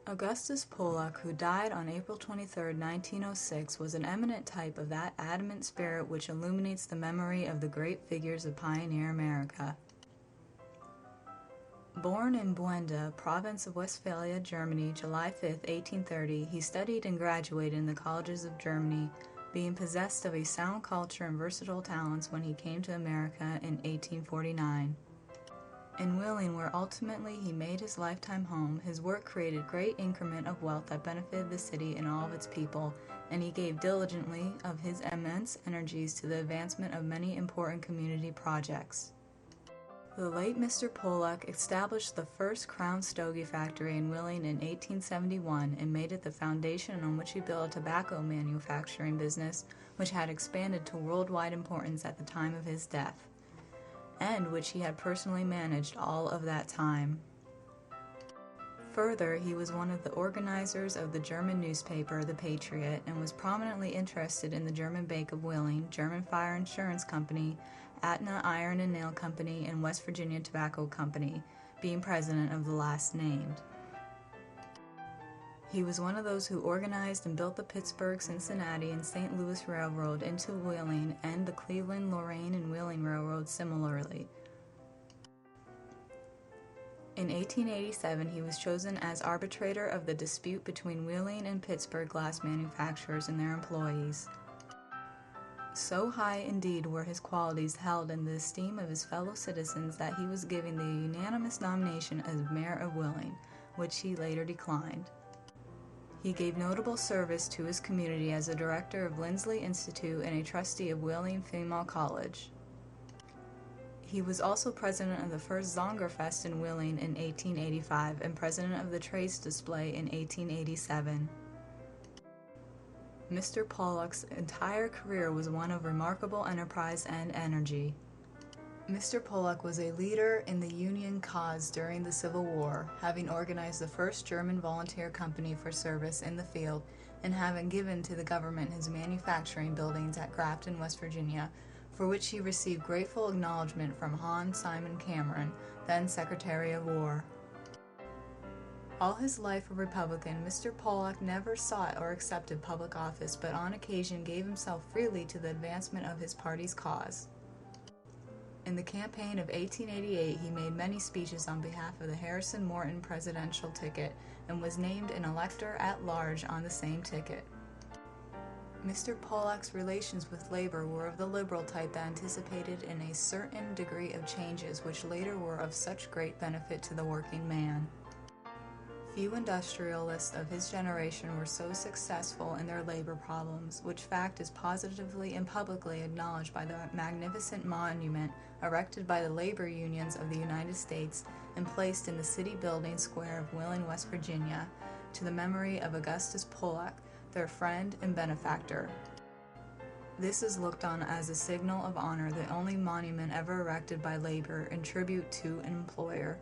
Augustus Pollack, who died on April 23, 1906, was an eminent type of that adamant spirit which illuminates the memory of the great figures of pioneer America. Born in Buenda, province of Westphalia, Germany, July 5, 1830, he studied and graduated in the colleges of Germany, being possessed of a sound culture and versatile talents when he came to America in 1849. In Wheeling, where ultimately he made his lifetime home, his work created great increment of wealth that benefited the city and all of its people, and he gave diligently of his immense energies to the advancement of many important community projects. The late Mr. Pollack established the first Crown Stogie factory in Wheeling in 1871 and made it the foundation on which he built a tobacco manufacturing business which had expanded to worldwide importance at the time of his death, and which he had personally managed all of that time. Further, he was one of the organizers of the German newspaper, The Patriot, and was prominently interested in the German Bank of Wheeling, German Fire Insurance Company, Aetna Iron and Nail Company, and West Virginia Tobacco Company, being president of the last named. He was one of those who organized and built the Pittsburgh, Cincinnati, and St. Louis Railroad into Wheeling, and the Cleveland, Lorain, and Wheeling Railroad similarly. In 1887, he was chosen as arbitrator of the dispute between Wheeling and Pittsburgh glass manufacturers and their employees. So high indeed were his qualities held in the esteem of his fellow citizens that he was given the unanimous nomination as mayor of Wheeling, which he later declined. He gave notable service to his community as a director of Lindsley Institute and a trustee of Wheeling Female College. He was also president of the first Zongerfest in Wheeling in 1885 and president of the Trades Display in 1887. Mr. Pollack's entire career was one of remarkable enterprise and energy. Mr. Pollack was a leader in the Union cause during the Civil War, having organized the first German volunteer company for service in the field and having given to the government his manufacturing buildings at Grafton, West Virginia, for which he received grateful acknowledgment from Hans Simon Cameron, then Secretary of War. All his life a Republican, Mr. Pollack never sought or accepted public office, but on occasion gave himself freely to the advancement of his party's cause. In the campaign of 1888, he made many speeches on behalf of the Harrison Morton presidential ticket and was named an elector at large on the same ticket. Mr. Pollack's relations with labor were of the liberal type that anticipated in a certain degree of changes which later were of such great benefit to the working man. Few industrialists of his generation were so successful in their labor problems, which fact is positively and publicly acknowledged by the magnificent monument erected by the labor unions of the United States and placed in the city building square of Wheeling, West Virginia, to the memory of Augustus Pollack, their friend and benefactor. This is looked on as a signal of honor, the only monument ever erected by labor in tribute to an employer.